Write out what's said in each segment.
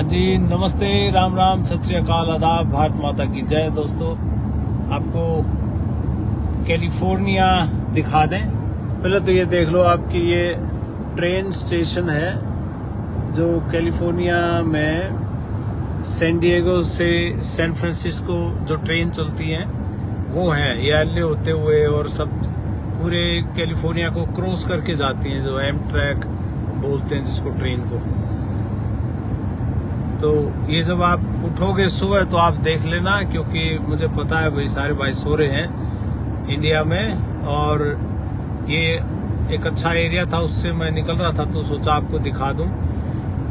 जी नमस्ते, राम राम, सत श्री अकाल, आदाब, भारत माता की जय। दोस्तों, आपको कैलिफोर्निया दिखा दें। पहले तो ये देख लो, आपकी ये ट्रेन स्टेशन है जो कैलिफोर्निया में सैन डिएगो से सैन फ्रांसिस्को जो ट्रेन चलती है वो है। ये एलए होते हुए और सब पूरे कैलिफोर्निया को क्रॉस करके जाती हैं, जो एमट्रैक बोलते हैं जिसको, ट्रेन को। तो ये जब आप उठोगे सुबह तो आप देख लेना, क्योंकि मुझे पता है भाई सारे भाई सो रहे हैं इंडिया में, और ये एक अच्छा एरिया था, उससे मैं निकल रहा था तो सोचा आपको दिखा दूं।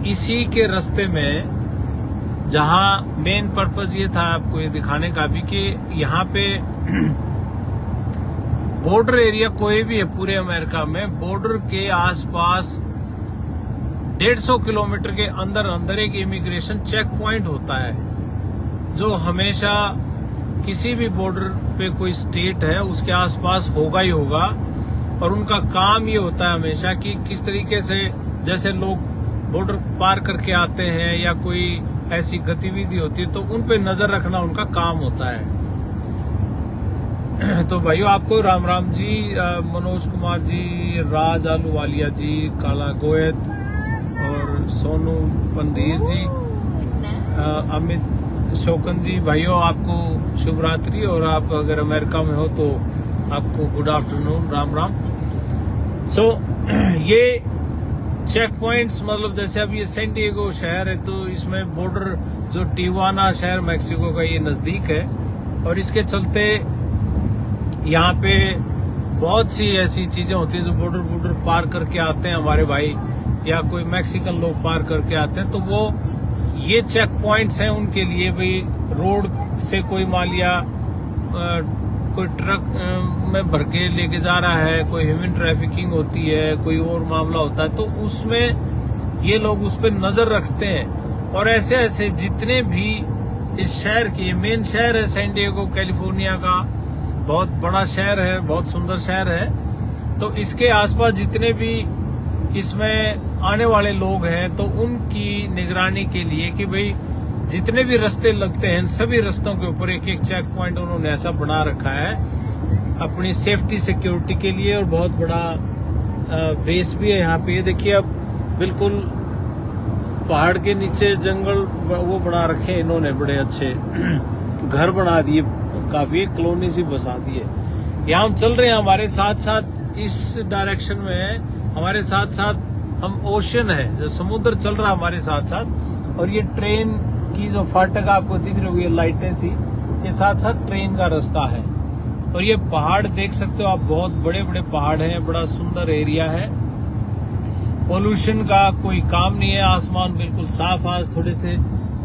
इसी के रास्ते में जहां मेन पर्पस ये था आपको ये दिखाने का भी कि यहाँ पे बॉर्डर एरिया कोई भी है पूरे अमेरिका में, बॉर्डर के आसपास 150 किलोमीटर के अंदर अंदर एक इमिग्रेशन चेक पॉइंट होता है, जो हमेशा किसी भी बॉर्डर पे कोई स्टेट है उसके आसपास होगा ही होगा। और उनका काम ये होता है हमेशा कि किस तरीके से, जैसे लोग बॉर्डर पार करके आते हैं या कोई ऐसी गतिविधि होती है तो उन पे नजर रखना उनका काम होता है। तो भाइयों, आपको राम राम जी, मनोज कुमार जी, राज आलूवालिया जी, काला गोयत और सोनू पंदीर जी, अमित शोकन जी, भाइयों आपको शुभ रात्रि। और आप अगर अमेरिका में हो तो आपको गुड आफ्टरनून, राम राम। ये चेक पॉइंट्स, मतलब जैसे अब ये सैन डिएगो शहर है तो इसमें बॉर्डर जो टिजुआना शहर मेक्सिको का ये नजदीक है, और इसके चलते यहाँ पे बहुत सी ऐसी चीजें होती है जो बॉर्डर पार करके आते हैं हमारे भाई, या कोई मैक्सिकन लोग पार करके आते हैं, तो वो ये चेक पॉइंट्स हैं उनके लिए। भाई रोड से कोई मालिया कोई ट्रक में भर के लेके जा रहा है, कोई ह्यूमन ट्रैफिकिंग होती है, कोई और मामला होता है, तो उसमें ये लोग उस पर नजर रखते हैं। और ऐसे ऐसे जितने भी इस शहर की, मेन शहर है सैन डिएगो कैलिफोर्निया का, बहुत बड़ा शहर है, बहुत सुंदर शहर है। तो इसके आसपास जितने भी इसमें आने वाले लोग हैं तो उनकी निगरानी के लिए कि भाई जितने भी रास्ते लगते हैं सभी रास्तों के ऊपर एक एक चेक पॉइंट उन्होंने ऐसा बना रखा है अपनी सेफ्टी सिक्योरिटी के लिए। और बहुत बड़ा बेस भी है यहाँ पे। ये देखिए, अब बिल्कुल पहाड़ के नीचे जंगल वो बना रखे हैं इन्होंने, बड़े अच्छे घर बना दिए, काफी कॉलोनी सी बसा दी है। यहाँ हम चल रहे हैं, हमारे साथ साथ इस डायरेक्शन में हमारे साथ साथ हम ओशन है, जो समुद्र चल रहा है हमारे साथ साथ, और ये ट्रेन की जो फाटक आपको दिख रही होगी लाइटें सी, ये साथ साथ ट्रेन का रास्ता है। और ये पहाड़ देख सकते हो आप, बहुत बड़े बड़े पहाड़ हैं, बड़ा सुंदर एरिया है। पोल्यूशन का कोई काम नहीं है, आसमान बिल्कुल साफ, आज थोड़े से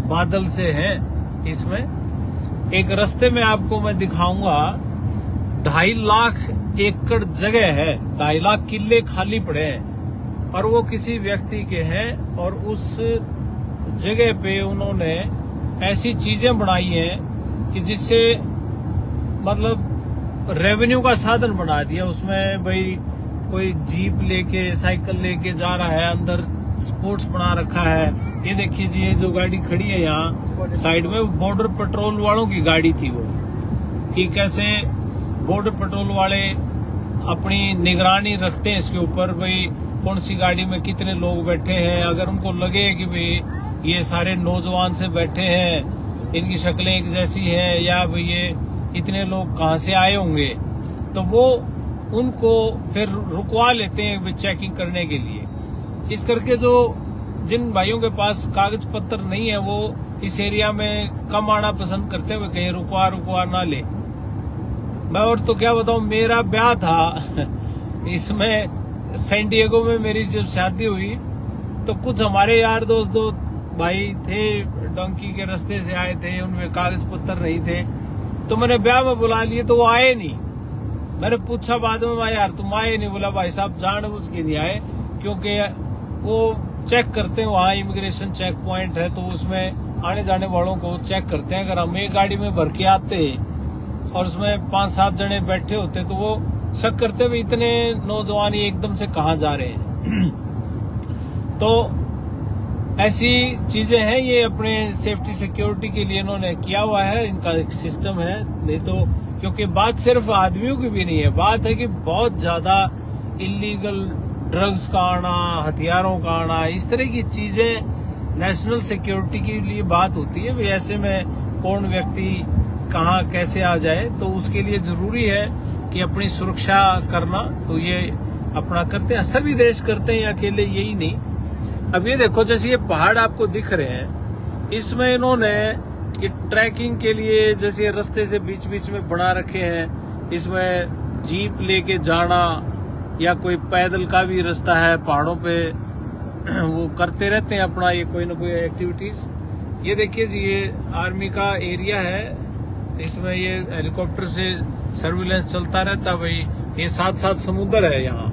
बादल से हैं इसमें। एक रास्ते में आपको मैं दिखाऊंगा, 2.5 लाख एकड़ जगह है, 2.5 लाख किले खाली पड़े हैं, और वो किसी व्यक्ति के हैं। और उस जगह पे उन्होंने ऐसी चीजें बनाई हैं कि जिससे मतलब रेवेन्यू का साधन बना दिया। उसमें भाई कोई जीप लेके, साइकिल लेके जा रहा है, अंदर स्पोर्ट्स बना रखा है। ये देखिए जी, ये जो गाड़ी खड़ी है यहाँ साइड में, बॉर्डर पेट्रोल वालों की गाड़ी थी वो, कि कैसे बॉर्डर पेट्रोल वाले अपनी निगरानी रखते हैं इसके ऊपर, भाई कौन सी गाड़ी में कितने लोग बैठे हैं। अगर उनको लगे कि भाई ये सारे नौजवान से बैठे हैं, इनकी शक्लें एक जैसी हैं, या भाई ये इतने लोग कहाँ से आए होंगे, तो वो उनको फिर रुकवा लेते हैं चेकिंग करने के लिए। इस करके जो जिन भाइयों के पास कागज पत्र नहीं है वो इस एरिया में कम आना पसंद करते हुए कहीं रुकवा ना ले। मैं और तो क्या बताऊं, मेरा ब्याह था इसमें सैन डिएगो में, मेरी जब शादी हुई तो कुछ हमारे यार दोस्त दो भाई थे, डोंकी के रास्ते से आए थे, उनमें कागज पत्र नहीं थे, तो मैंने ब्याह में बुला लिए तो वो आए नहीं। मैंने पूछा बाद में, यार तुम आए नहीं? बोला भाई साहब जानबूझ के नहीं आए, क्योंकि वो चेक करते हैं, वहाँ इमिग्रेशन चेक पॉइंट है तो उसमें आने जाने वालों को चेक करते हैं। अगर हम एक गाड़ी में भर के आते और उसमें 5-7 जने बैठे होते तो वो शक करते हुए इतने नौजवान एकदम से कहाँ जा रहे हैं। तो ऐसी चीजें हैं, ये अपने सेफ्टी सिक्योरिटी के लिए इन्होंने किया हुआ है, इनका एक सिस्टम है। नहीं तो क्योंकि बात सिर्फ आदमियों की भी नहीं है, बात है कि बहुत ज्यादा इलीगल ड्रग्स का आना, हथियारों का आना, इस तरह की चीजें नेशनल सिक्योरिटी के लिए बात होती है। भाई ऐसे में कौन व्यक्ति कहाँ कैसे आ जाए, तो उसके लिए जरूरी है कि अपनी सुरक्षा करना। तो ये अपना करते हैं, सभी देश करते हैं, अकेले यही नहीं। अब ये देखो, जैसे ये पहाड़ आपको दिख रहे हैं, इसमें इन्होंने ये ट्रैकिंग के लिए जैसे रास्ते से बीच बीच में बना रखे हैं, इसमें जीप लेके जाना या कोई पैदल का भी रास्ता है पहाड़ों पे, वो करते रहते हैं अपना ये कोई ना कोई एक्टिविटीज। ये देखिए जी, ये आर्मी का एरिया है, इसमें ये हेलीकॉप्टर से सर्विलेंस चलता रहता है। भाई ये साथ साथ समुद्र है, यहाँ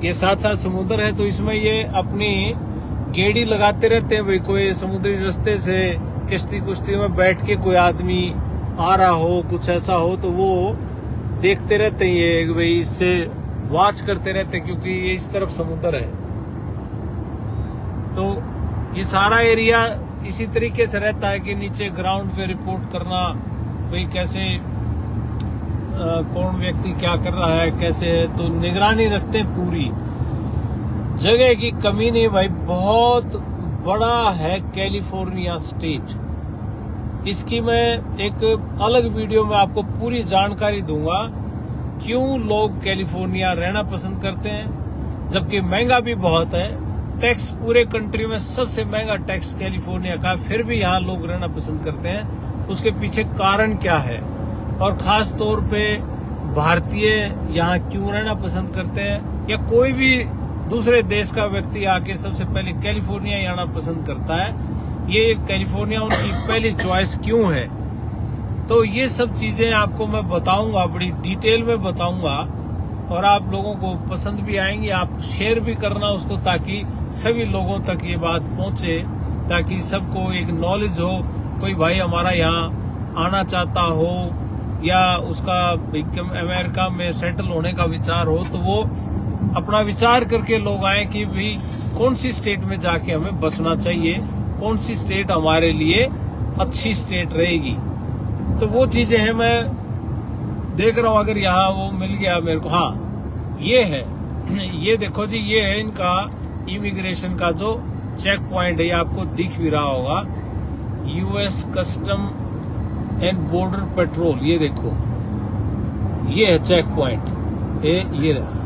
ये साथ साथ समुद्र है, तो इसमें ये अपनी गेड़ी लगाते रहते हैं। भाई कोई समुद्री रास्ते से किश्ती कुश्ती में बैठ के कोई आदमी आ रहा हो, कुछ ऐसा हो, तो वो देखते रहते हैं ये, भाई इससे वॉच करते रहते हैं, क्योंकि ये इस तरफ समुद्र है। तो ये सारा एरिया इसी तरीके से रहता है कि नीचे ग्राउंड पे रिपोर्ट करना, भाई कैसे कौन व्यक्ति क्या कर रहा है, कैसे है, तो निगरानी रखते हैं पूरी। जगह की कमी नहीं भाई, बहुत बड़ा है कैलिफोर्निया स्टेट। इसकी मैं एक अलग वीडियो में आपको पूरी जानकारी दूंगा, क्यों लोग कैलिफोर्निया रहना पसंद करते हैं, जबकि महंगा भी बहुत है। टैक्स पूरे कंट्री में सबसे महंगा टैक्स कैलिफोर्निया का, फिर भी यहाँ लोग रहना पसंद करते हैं। उसके पीछे कारण क्या है, और खास तौर पे भारतीय यहाँ क्यों रहना पसंद करते हैं, या कोई भी दूसरे देश का व्यक्ति आके सबसे पहले कैलिफोर्निया ही आना पसंद करता है, ये कैलिफोर्निया उनकी पहली चॉइस क्यों है। तो ये सब चीजें आपको मैं बताऊंगा, बड़ी डिटेल में बताऊंगा, और आप लोगों को पसंद भी आएंगी। आप शेयर भी करना उसको, ताकि सभी लोगों तक ये बात पहुंचे, ताकि सबको एक नॉलेज हो। कोई भाई हमारा यहाँ आना चाहता हो, या उसका अमेरिका में सेटल होने का विचार हो, तो वो अपना विचार करके लोग आए कि भाई कौन सी स्टेट में जाके हमें बसना चाहिए, कौन सी स्टेट हमारे लिए अच्छी स्टेट रहेगी। तो वो चीजें हैं, मैं देख रहा हूँ। अगर यहाँ वो मिल गया मेरे को, हाँ ये है, ये देखो जी, ये है इनका इमिग्रेशन का जो चेक पॉइंट है, ये आपको दिख भी रहा होगा, US custom and border patrol. ये देखो, ये है चेक पॉइंट, ये रहा,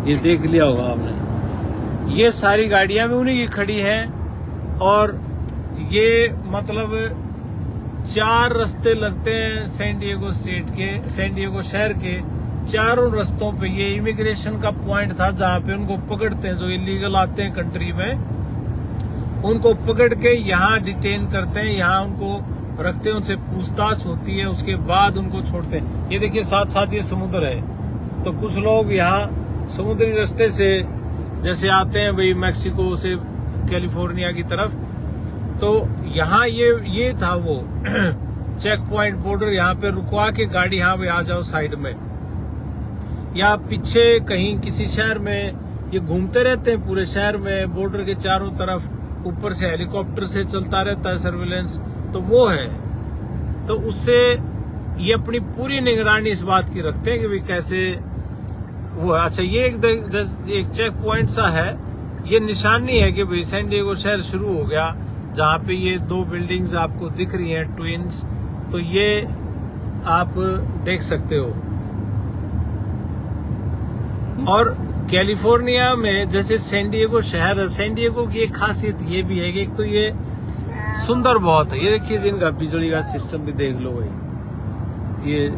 ये देख लिया होगा आपने। ये सारी गाड़ियां भी उन्हीं की खड़ी हैं, और ये मतलब 4 रास्ते लगते हैं सैन डिएगो स्टेट के, सैन डिएगो शहर के चारों रास्तों पे ये इमिग्रेशन का पॉइंट था, जहां पे उनको पकड़ते हैं, जो इलीगल आते हैं कंट्री में, उनको पकड़ के यहाँ डिटेन करते हैं, यहाँ उनको रखते हैं, उनसे पूछताछ होती है, उसके बाद उनको छोड़ते हैं। ये देखिए साथ साथ ये समुद्र है, तो कुछ लोग यहाँ समुद्री रास्ते से जैसे आते हैं भाई मैक्सिको से कैलिफोर्निया की तरफ, तो यहाँ ये था वो चेक पॉइंट बॉर्डर, यहाँ पे रुकवा के गाड़ी यहाँ पे आ जाओ साइड में, या पीछे कहीं किसी शहर में ये घूमते रहते हैं पूरे शहर में, बॉर्डर के चारों तरफ, ऊपर से हेलीकॉप्टर से चलता रहता है सर्विलेंस, तो वो है। तो उससे ये अपनी पूरी निगरानी इस बात की रखते हैं कि भाई कैसे वो है। अच्छा, ये एक चेक पॉइंट सा है, ये निशानी है कि भाई सैन डिएगो शहर शुरू हो गया, जहाँ पे ये 2 बिल्डिंग्स आपको दिख रही हैं ट्विन्स, तो ये आप देख सकते हो। और कैलिफोर्निया में जैसे सैन डिएगो शहर है, सैन डिएगो की एक खासियत ये भी है कि एक तो ये सुंदर बहुत है। ये देखिए जिनका बिजली का सिस्टम भी देख लो भाई, ये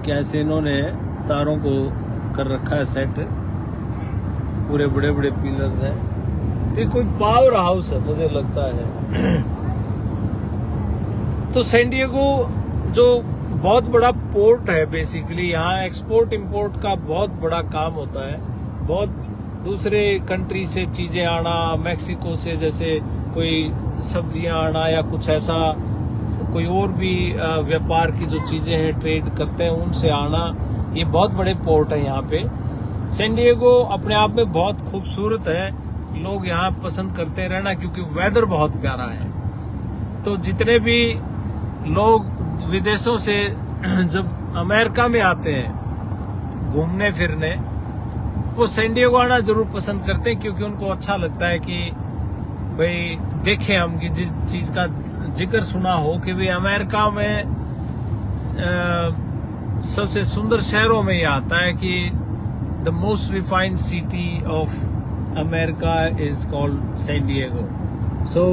कैसे इन्होंने तारों को कर रखा है सेट, पूरे बड़े बड़े पिलर्स हैं। तो कोई पावर हाउस है मुझे लगता है। तो सैन डिएगो जो बहुत बड़ा पोर्ट है, बेसिकली यहाँ एक्सपोर्ट इंपोर्ट का बहुत बड़ा काम होता है। बहुत दूसरे कंट्री से चीजें आना, मैक्सिको से जैसे कोई सब्जियां आना या कुछ ऐसा, कोई और भी व्यापार की जो चीजें हैं ट्रेड करते हैं उनसे आना, ये बहुत बड़े पोर्ट है यहाँ पे। सैन डिएगो अपने आप में बहुत खूबसूरत है, लोग यहाँ पसंद करते हैं रहना, क्योंकि वेदर बहुत प्यारा है। तो जितने भी लोग विदेशों से जब अमेरिका में आते हैं घूमने फिरने, वो सैन डिएगो आना जरूर पसंद करते हैं, क्योंकि उनको अच्छा लगता है कि भाई देखें हम कि जिस चीज का जिक्र सुना हो कि भाई अमेरिका में सबसे सुंदर शहरों में ये आता है कि the most refined city of America is called San Diego. So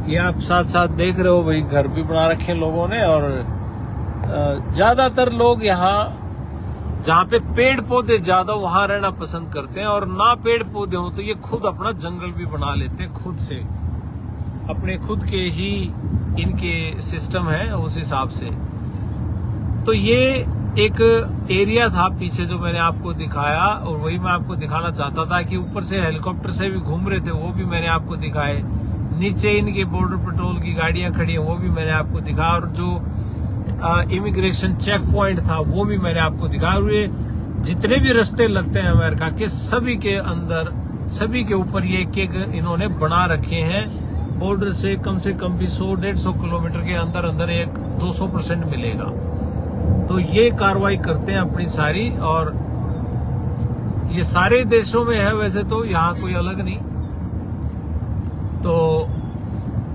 ये आप साथ साथ देख रहे हो भाई, घर भी बना रखे हैं लोगों ने, और ज्यादातर लोग यहाँ जहाँ पे पेड़ पौधे ज्यादा वहां रहना पसंद करते हैं, और ना पेड़ पौधे हो तो ये खुद अपना जंगल भी बना लेते हैं खुद से, अपने खुद के ही इनके सिस्टम है उस हिसाब से। तो ये एक एरिया था पीछे जो मैंने आपको दिखाया, और वही मैं आपको दिखाना चाहता था कि ऊपर से हेलीकॉप्टर से भी घूम रहे थे, वो भी मैंने आपको दिखाए। नीचे इनके बॉर्डर पेट्रोल की गाड़ियां खड़ी हैं, वो भी मैंने आपको दिखाया, और जो इमिग्रेशन चेक पॉइंट था वो भी मैंने आपको दिखाया। और ये जितने भी रास्ते लगते हैं अमेरिका के, सभी के अंदर, सभी के ऊपर ये एक इन्होंने बना रखे हैं। बॉर्डर से कम भी 100-150 किलोमीटर के अंदर अंदर एक 200% मिलेगा। तो ये कार्रवाई करते हैं अपनी सारी, और ये सारे देशों में है वैसे तो, यहाँ कोई अलग नहीं। तो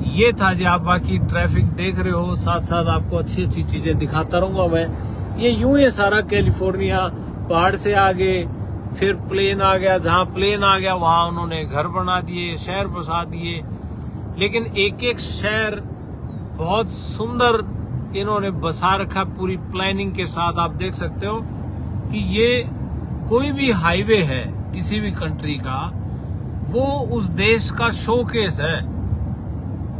ये था जी, आप बाकी ट्रैफिक देख रहे हो, साथ साथ आपको अच्छी अच्छी चीजें दिखाता रहूंगा मैं। ये यूं ही सारा कैलिफोर्निया, पहाड़ से आगे फिर प्लेन आ गया, जहां प्लेन आ गया वहां उन्होंने घर बना दिए, शहर बसा दिए। लेकिन एक एक शहर बहुत सुंदर इन्होंने बसा रखा पूरी प्लानिंग के साथ। आप देख सकते हो कि ये कोई भी हाईवे है किसी भी कंट्री का, वो उस देश का शोकेस है।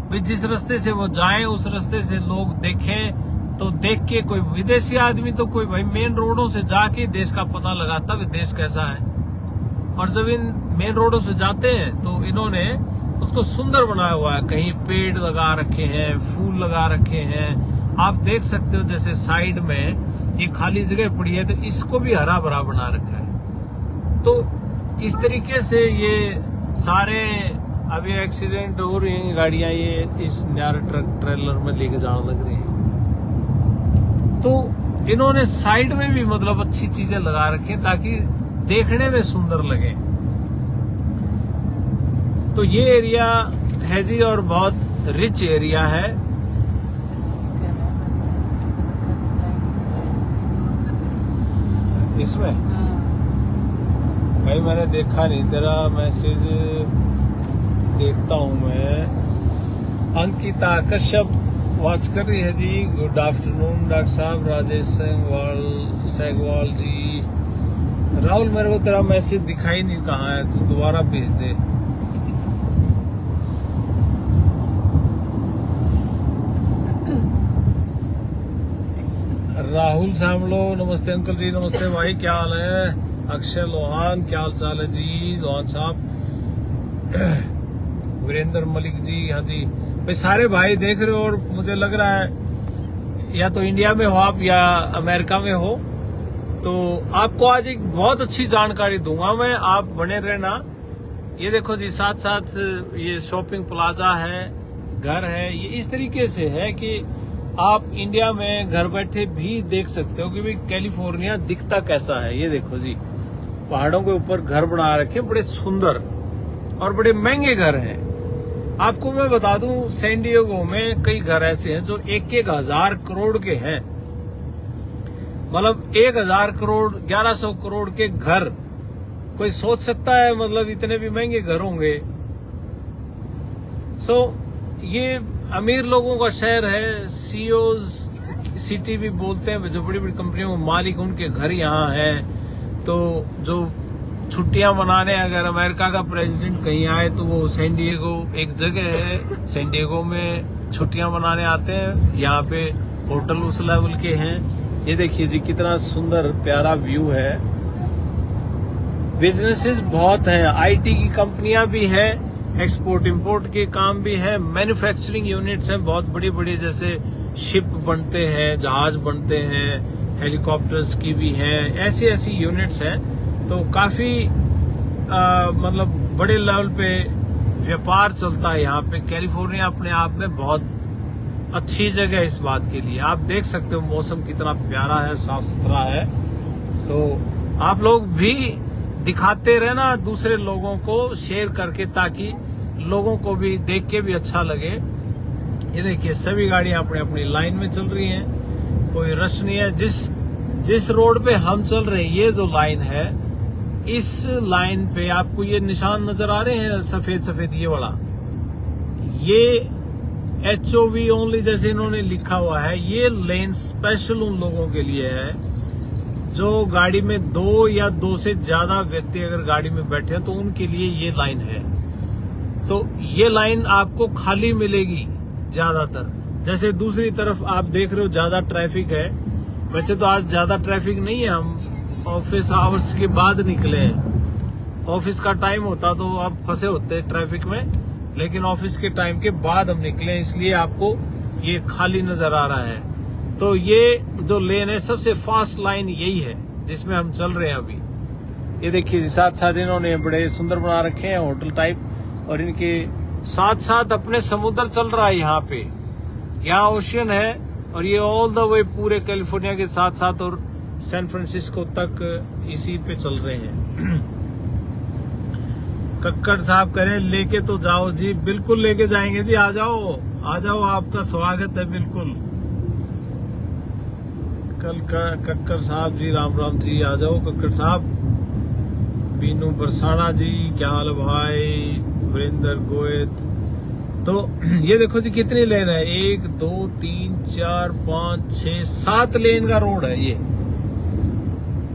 भाई जिस रास्ते से वो जाएं उस रास्ते से लोग देखें, तो देख के कोई विदेशी आदमी तो कोई भाई मेन रोडों से जाके देश का पता लगाता है देश कैसा है। और जब इन मेन रोडों से जाते हैं तो इन्होंने उसको सुंदर बनाया हुआ है, कहीं पेड़ लगा रखे हैं, फूल लगा रखे हैं। आप देख सकते हो जैसे साइड में ये खाली जगह पड़ी है, तो इसको भी हरा भरा बना रखा है। तो इस तरीके से ये सारे अभी एक्सीडेंट हो रही हैं गाड़ियां, ये इस न्यारे ट्रक ट्रेलर में लेके जाने लग रही हैं। तो इन्होंने साइड में भी मतलब अच्छी चीजें लगा रखी हैं ताकि देखने में सुंदर लगे। तो ये एरिया है जी, और बहुत रिच एरिया है। इसमें भाई मैंने देखा नहीं, तेरा मैसेज देखता हूं मैं। अंकिता कश्यप वॉच कर रही है जी। गुड आफ्टरनून डॉक्टर साहब। राजेश सैगवाल जी। राहुल मेरे को तेरा मैसेज दिखाई नहीं कहाँ है, तू दोबारा भेज दे। राहुल सामलो, नमस्ते अंकल जी। नमस्ते भाई, क्या हाल है? अक्षय लोहान, क्या हाल चाल है जी? लोहान साहब। वीरेंद्र मलिक जी, हाँ जी भाई, सारे भाई देख रहे हो। और मुझे लग रहा है या तो इंडिया में हो आप या अमेरिका में हो, तो आपको आज एक बहुत अच्छी जानकारी दूंगा मैं, आप बने रहना। ये देखो जी, साथ साथ ये शॉपिंग प्लाजा है, घर है। ये इस तरीके से है कि आप इंडिया में घर बैठे भी देख सकते हो कि भाई कैलिफोर्निया दिखता कैसा है। ये देखो जी, पहाड़ों के ऊपर घर बना रखे, बड़े सुंदर और बड़े महंगे घर हैं। आपको मैं बता दूं, सैन डिएगो में कई घर ऐसे हैं जो 1,000 करोड़ के हैं। मतलब 1,000 करोड़, 1,100 करोड़ के घर। कोई सोच सकता है मतलब इतने भी महंगे घर होंगे। ये अमीर लोगों का शहर है। सीईओज सिटी भी बोलते हैं, जो बड़ी बड़ी कंपनियों के मालिक, उनके घर यहाँ हैं। तो जो छुट्टियां मनाने अगर अमेरिका का प्रेसिडेंट कहीं आए तो वो सैन डिएगो एक जगह है, सैन डिएगो में छुट्टियां मनाने आते हैं। यहाँ पे होटल उस लेवल के हैं। ये देखिए जी, कितना सुंदर प्यारा व्यू है। बिजनेसेस बहुत हैं, आईटी की कंपनियां भी हैं, एक्सपोर्ट इंपोर्ट के काम भी है, मैन्युफैक्चरिंग यूनिट्स हैं बहुत बड़ी बड़ी, जैसे शिप बनते हैं, जहाज बनते हैं, हेलीकॉप्टर्स की भी हैं, ऐसी ऐसी यूनिट्स हैं। तो काफी मतलब बड़े लेवल पे व्यापार चलता है यहाँ पे। कैलिफोर्निया अपने आप में बहुत अच्छी जगह है इस बात के लिए। आप देख सकते हो मौसम कितना प्यारा है, साफ सुथरा है। तो आप लोग भी दिखाते रहना दूसरे लोगों को शेयर करके, ताकि लोगों को भी देख के भी अच्छा लगे। ये देखिए सभी गाड़ियां अपनी अपनी लाइन में चल रही हैं, कोई रश नहीं है। जिस रोड पे हम चल रहे हैं, ये जो लाइन है, इस लाइन पे आपको ये निशान नजर आ रहे हैं सफेद सफेद, ये वाला, ये HOV ओनली जैसे इन्होंने लिखा हुआ है। ये लेन स्पेशल उन लोगों के लिए है जो गाड़ी में 2 या 2 से ज्यादा व्यक्ति अगर गाड़ी में बैठे हैं तो उनके लिए ये लाइन है। तो ये लाइन आपको खाली मिलेगी ज्यादातर। जैसे दूसरी तरफ आप देख रहे हो ज्यादा ट्रैफिक है। वैसे तो आज ज्यादा ट्रैफिक नहीं है, हम ऑफिस आवर्स के बाद निकले हैं। ऑफिस का टाइम होता तो आप फंसे होते ट्रैफिक में, लेकिन ऑफिस के टाइम के बाद हम निकले, इसलिए आपको ये खाली नजर आ रहा है। तो ये जो लेन है, सबसे फास्ट लाइन यही है जिसमें हम चल रहे हैं अभी। ये देखिए साथ साथ इन्होंने बड़े सुंदर बना रखे हैं होटल टाइप, और इनके साथ साथ अपने समुद्र चल रहा है यहाँ पे। यहाँ ओशियन है, और ये ऑल द वे पूरे कैलिफोर्निया के साथ साथ और सैन फ्रांसिस्को तक इसी पे चल रहे हैं। कक्कड़ साहब करें लेके तो जाओ जी। बिल्कुल लेके जाएंगे जी, आ जाओ आ जाओ, आपका स्वागत है बिल्कुल। कल का कक्कड़ साहब जी, राम राम जी, आ जाओ कक्कड़ साहब। बीनू बरसाना जी, क्या हाल भाई। वीरेंद्र गोयत। तो ये देखो जी कितनी लेन है, 1 2 3 4 5 6 7 लेन का रोड है ये।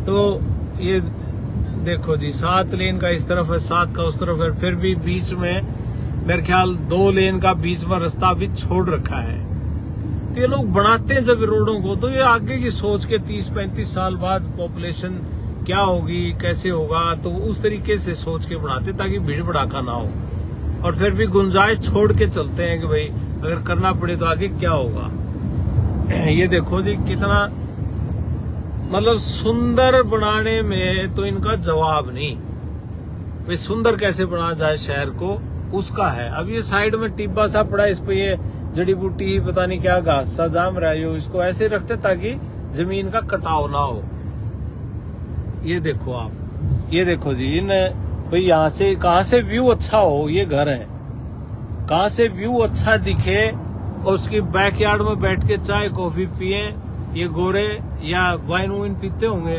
तो ये देखो जी 7 लेन का इस तरफ है, 7 का उस तरफ है, फिर भी बीच में मेरे ख्याल 2 लेन का बीच में रास्ता भी छोड़ रखा है। तो ये लोग बनाते हैं जब रोडों को, तो ये आगे की सोच के 30-35 साल बाद पॉपुलेशन क्या होगी, कैसे होगा, तो उस तरीके से सोच के बनाते ताकि भीड़ भड़ाका ना हो। और फिर भी गुंजाइश छोड़ के चलते हैं कि भाई अगर करना पड़े तो आगे क्या होगा। ये देखो जी कितना मतलब सुंदर बनाने में तो इनका जवाब नहीं। भाई सुंदर कैसे बना जाए शहर को, उसका है। अब ये साइड में टिब्बा सा पड़ा, इस पे ये जड़ी बूटी पता नहीं क्या घास सा जाम रहा है, इसको ऐसे रखते ताकि जमीन का कटाव ना हो। ये देखो आप, ये देखो जी, इन भाई यहाँ से कहाँ से व्यू अच्छा हो, ये घर है, कहाँ से व्यू अच्छा दिखे और उसकी बैकयार्ड में बैठ के चाय कॉफी पिए, ये गोरे या वाइन वाइन पीते होंगे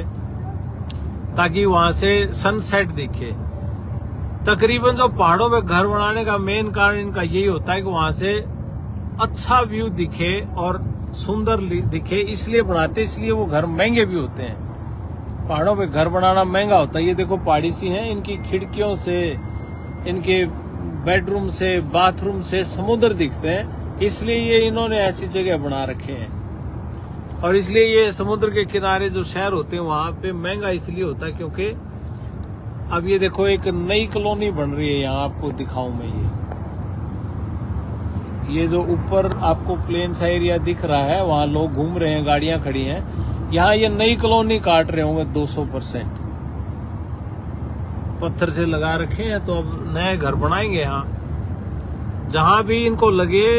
ताकि वहां से सनसेट दिखे। तकरीबन जो पहाड़ों में घर बनाने का मेन कारण इनका यही होता है कि वहां से अच्छा व्यू दिखे और सुंदर दिखे, इसलिए बनाते, इसलिए वो घर महंगे भी होते हैं। पहाड़ों पे घर बनाना महंगा होता है। ये देखो पहाड़ी सी हैं, इनकी खिड़कियों से, इनके बेडरूम से, बाथरूम से समुद्र दिखते हैं, इसलिए ये इन्होंने ऐसी जगह बना रखे हैं। और इसलिए ये समुद्र के किनारे जो शहर होते हैं वहां पे महंगा इसलिए होता है क्योंकि अब ये देखो एक नई कॉलोनी बन रही है यहाँ, आपको दिखाऊं मैं। ये जो ऊपर आपको प्लेन सा एरिया दिख रहा है, वहां लोग घूम रहे हैं, गाड़ियां खड़ी हैं। यहाँ ये नई कॉलोनी काट रहे होंगे 200%, पत्थर से लगा रखे हैं। तो अब नए घर बनाएंगे यहाँ, जहां भी इनको लगे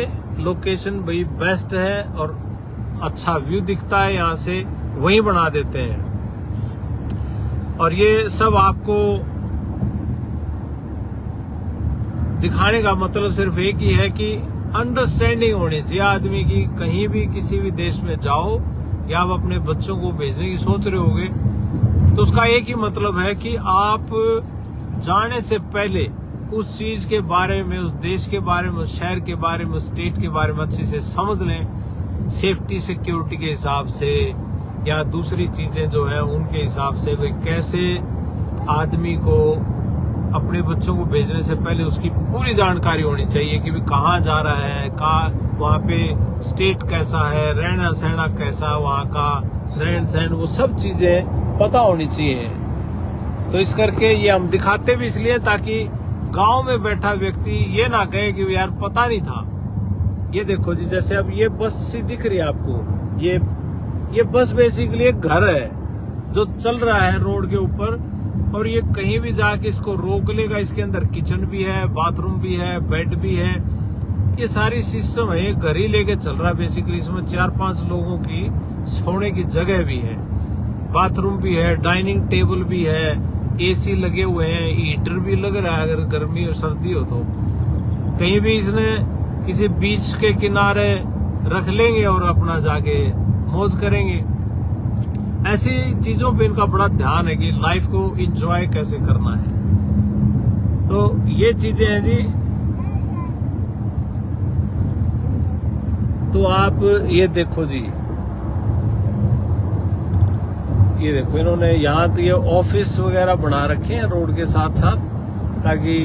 लोकेशन भाई बेस्ट है और अच्छा व्यू दिखता है यहाँ से, वहीं बना देते हैं। और ये सब आपको दिखाने का मतलब सिर्फ एक ही है कि अंडरस्टैंडिंग होनी चाहिए आदमी की। कहीं भी किसी भी देश में जाओ या आप अपने बच्चों को भेजने की सोच रहे होगे तो उसका एक ही मतलब है कि आप जाने से पहले उस चीज के बारे में, उस देश के बारे में, उस शहर के बारे में, उस स्टेट के बारे में अच्छे से समझ लें। सेफ्टी सिक्योरिटी के हिसाब से या दूसरी चीजें जो है उनके हिसाब से, वे कैसे आदमी को अपने बच्चों को भेजने से पहले उसकी पूरी जानकारी होनी चाहिए कि भी कहाँ जा रहा है, कहाँ वहाँ पे स्टेट कैसा है, रहना सहना कैसा, वहाँ का रहन सहन, वो सब चीजें पता होनी चाहिए। तो इस करके ये हम दिखाते भी इसलिए ताकि गांव में बैठा व्यक्ति ये ना कहे कि यार पता नहीं था। ये देखो जी, जैसे अब ये बस सी दिख रही है आपको, ये बस बेसिकली एक घर है जो चल रहा है रोड के ऊपर, और ये कहीं भी जाके इसको रोक लेगा। इसके अंदर किचन भी है, बाथरूम भी है, बेड भी है, ये सारी सिस्टम है। ये घर ही लेके चल रहा है बेसिकली। इसमें 4-5 लोगों की सोने की जगह भी है, बाथरूम भी है, डाइनिंग टेबल भी है, एसी लगे हुए हैं, हीटर भी लग रहा है अगर गर्मी और सर्दी हो तो। कहीं भी इसने किसी बीच के किनारे रख लेंगे और अपना जाके मौज करेंगे। ऐसी चीजों पे इनका बड़ा ध्यान है कि लाइफ को एंजॉय कैसे करना है। तो ये चीजें हैं जी। तो आप ये देखो जी, ये देखो इन्होंने यहाँ तो ये ऑफिस वगैरह बना रखे हैं रोड के साथ साथ, ताकि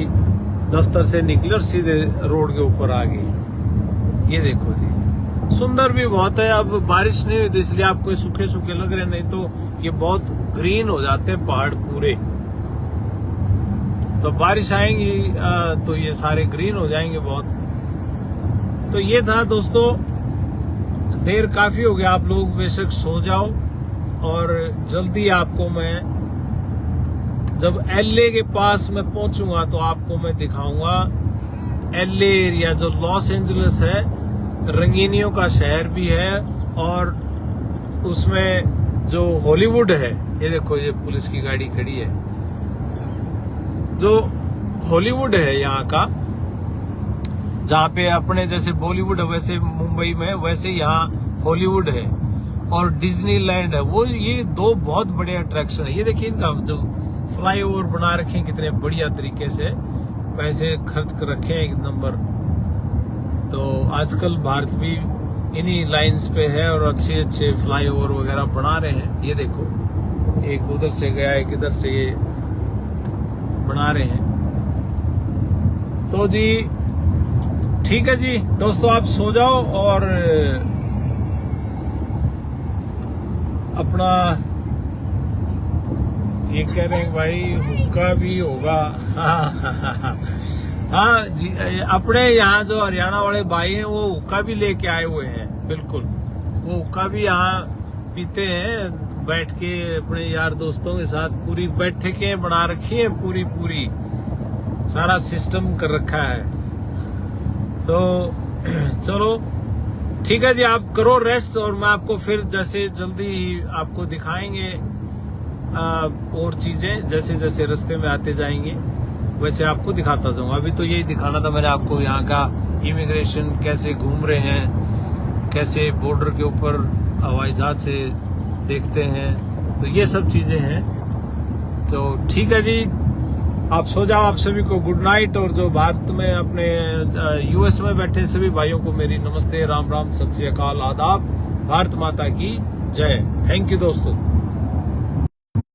दफ्तर से निकले और सीधे रोड के ऊपर आ गए। ये देखो जी, सुंदर भी बहुत है। अब बारिश नहीं हुई तो इसलिए आपको सूखे सूखे लग रहे हैं, नहीं तो ये बहुत ग्रीन हो जाते हैं पहाड़ पूरे। तो बारिश आएंगी तो ये सारे ग्रीन हो जाएंगे बहुत। तो ये था दोस्तों, देर काफी हो गया, आप लोग बेशक सो जाओ। और जल्दी आपको मैं जब एलए के पास मैं पहुंचूंगा तो आपको मैं दिखाऊंगा एलए एरिया, जो लॉस एंजलिस है, रंगीनियों का शहर भी है। और उसमें जो हॉलीवुड है, ये देखो ये पुलिस की गाड़ी खड़ी है, जो हॉलीवुड है यहाँ का, जहाँ पे अपने जैसे बॉलीवुड है वैसे मुंबई में, वैसे यहाँ हॉलीवुड है और डिज्नीलैंड है। वो ये दो बहुत बड़े अट्रैक्शन है। ये देखिए इनका जो फ्लाईओवर बना रखे हैं कितने बढ़िया तरीके से, पैसे खर्च कर रखे हैं एक नंबर। तो आजकल भारत भी इन्हीं लाइंस पे है और अच्छे अच्छे फ्लाईओवर वगैरह बना रहे हैं। ये देखो, एक उधर से गया, एक इधर से बना रहे हैं। तो जी ठीक है जी दोस्तों, आप सो जाओ और अपना ये कह रहे हैं भाई हुक्का भी होगा। हाँ जी, अपने यहाँ जो हरियाणा वाले भाई हैं वो हुक्का भी लेके आए हुए हैं। बिल्कुल, वो हुक्का भी यहाँ पीते हैं बैठ के अपने यार दोस्तों के साथ। पूरी बैठकें बना रखी हैं, पूरी सारा सिस्टम कर रखा है। तो चलो ठीक है जी, आप करो रेस्ट और मैं आपको फिर जैसे जल्दी ही आपको दिखाएंगे और चीजें जैसे जैसे रास्ते में आते जाएंगे वैसे आपको दिखाता जाऊंगा। अभी तो यही दिखाना था मैंने आपको, यहाँ का इमिग्रेशन कैसे घूम रहे हैं, कैसे बॉर्डर के ऊपर हवाई जहाज से देखते हैं, तो ये सब चीजें हैं। तो ठीक है जी, आप सो जाओ। आप सभी को गुड नाइट। और जो भारत में अपने यूएस में बैठे सभी भाइयों को मेरी नमस्ते, राम राम, सत श्री अकाल, आदाब, भारत माता की जय। थैंक यू दोस्तों।